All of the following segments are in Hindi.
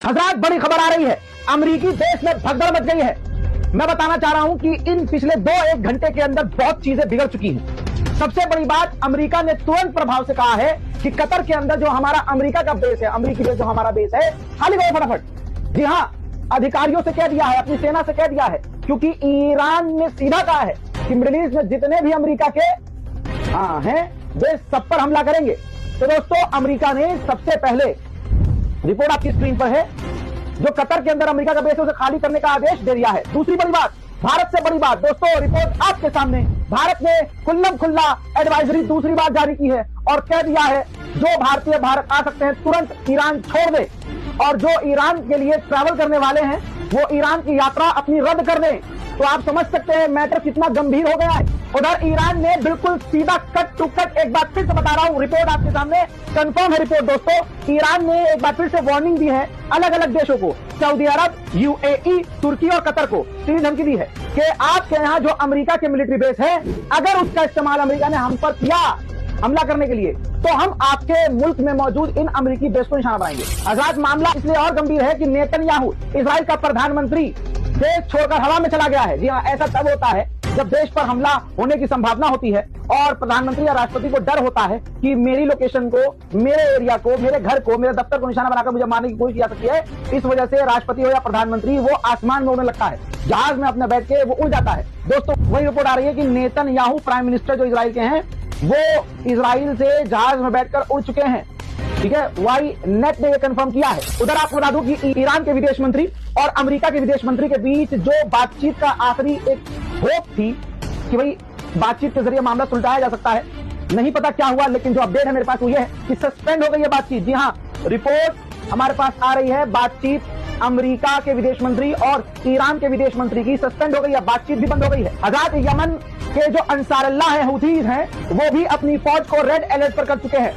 हजरात, बड़ी खबर आ रही है। अमेरिकी देश में भगदड़ मच गई है। मैं बताना चाह रहा हूं कि इन पिछले 2-1 घंटे के अंदर बहुत चीजें बिगड़ चुकी हैं। सबसे बड़ी बात, अमेरिका ने तुरंत प्रभाव से कहा है कि कतर के अंदर जो हमारा अमेरिका का बेस है, अमेरिकी बेस जो हमारा बेस है, खाली करो फटाफट। जी हाँ, अधिकारियों से कह दिया है, अपनी सेना से कह दिया है, क्योंकि ईरान ने सीधा कहा है कि मिडिल ईस्ट में जितने भी अमेरिका के हैं वे सब पर हमला करेंगे। तो दोस्तों, अमेरिका ने सबसे पहले, रिपोर्ट आपकी स्क्रीन पर है, जो कतर के अंदर अमेरिका का बेस है उसे खाली करने का आदेश दे दिया है। दूसरी बड़ी बात, भारत से बड़ी बात दोस्तों, रिपोर्ट आपके सामने, भारत ने खुल्लम खुल्ला एडवाइजरी दूसरी बार जारी की है और कह दिया है जो भारतीय भारत आ सकते हैं तुरंत ईरान छोड़ दे, और जो ईरान के लिए ट्रैवल करने वाले हैं वो ईरान की यात्रा अपनी रद्द कर दें। तो आप समझ सकते हैं मैटर कितना गंभीर हो गया है। उधर ईरान ने बिल्कुल सीधा कट टू कट, एक बार फिर से बता रहा हूं, रिपोर्ट आपके सामने, कंफर्म है रिपोर्ट दोस्तों, ईरान ने एक बार फिर से वार्निंग दी है अलग अलग देशों को, सऊदी अरब, यूएई, तुर्की और कतर को सीधी धमकी दी है कि आपके यहाँ जो अमेरिका के मिलिट्री बेस है, अगर उसका इस्तेमाल अमेरिका ने हम पर किया हमला करने के लिए, तो हम आपके मुल्क में मौजूद इन अमेरिकी बेस को निशाना बनाएंगे। आजाद मामला इसलिए और गंभीर है कि नेतन्याहू, इजराइल का प्रधानमंत्री, देश छोड़कर हवा में चला गया है। जी हाँ, ऐसा तब होता है जब देश पर हमला होने की संभावना होती है और प्रधानमंत्री या राष्ट्रपति को डर होता है कि मेरी लोकेशन को, मेरे एरिया को, मेरे घर को, मेरे दफ्तर को निशाना बनाकर मुझे मारने की कोशिश की जा सकती है। इस वजह से राष्ट्रपति हो या प्रधानमंत्री वो आसमान में उड़ने लगता है, जहाज में अपने बैठ के वो उड़ जाता है। दोस्तों, वही रिपोर्ट आ रही है कि नेतन्याहू प्राइम मिनिस्टर जो इजराइल के हैं, वो इजराइल से जहाज में बैठकर उड़ चुके हैं। ठीक है, वाई नेट ने यह कंफर्म किया है। उधर आपको बता दूं कि ईरान के विदेश मंत्री और अमेरिका के विदेश मंत्री के बीच जो बातचीत का आखिरी एक होप थी कि भाई बातचीत के जरिए मामला सुलझाया जा सकता है, नहीं पता क्या हुआ, लेकिन जो अपडेट है मेरे पास वो ये है कि सस्पेंड हो गई है बातचीत। जी हाँ, रिपोर्ट हमारे पास आ रही है, बातचीत अमेरिका के विदेश मंत्री और ईरान के विदेश मंत्री की सस्पेंड हो गई है, बातचीत भी बंद हो गई है। आजाद यमन के जो अंसारुल्लाह है, हुथीज हैं, वो भी अपनी फौज को रेड अलर्ट पर कर चुके हैं।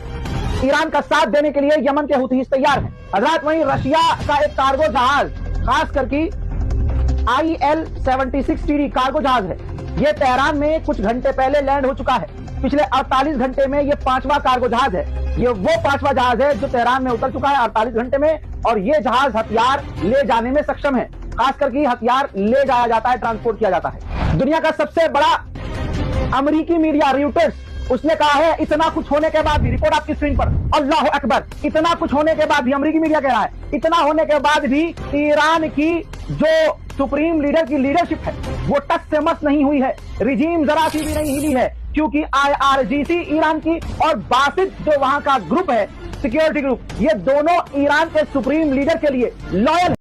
ईरान का साथ देने के लिए यमन के हुथीज तैयार हैं। हजरात, वहीं रशिया का एक कार्गो जहाज, खास करके IL-76TD कार्गो जहाज है, ये तेहरान में कुछ घंटे पहले लैंड हो चुका है। पिछले 48 घंटे में ये 5वां कार्गो जहाज है। ये वो 5वां जहाज है जो तेहरान में उतर चुका है 48 घंटे में, और ये जहाज हथियार ले जाने में सक्षम है। खास करके हथियार ले जाया जाता है, ट्रांसपोर्ट किया जाता है। दुनिया का सबसे बड़ा अमेरिकी मीडिया रॉयटर्स, उसने कहा है इतना कुछ होने के बाद भी, रिपोर्ट आपकी स्क्रीन पर, अल्लाह अकबर, इतना कुछ होने के बाद भी, अमेरिकी मीडिया कह रहा है, इतना होने के बाद भी ईरान की जो सुप्रीम लीडर की लीडरशिप है वो टस से मस नहीं हुई है, रिजीम जरा सी भी नहीं हिली है, क्योंकि IRGC ईरान की और बासित जो वहां का ग्रुप है, सिक्योरिटी ग्रुप, ये दोनों ईरान के सुप्रीम लीडर के लिए लॉयल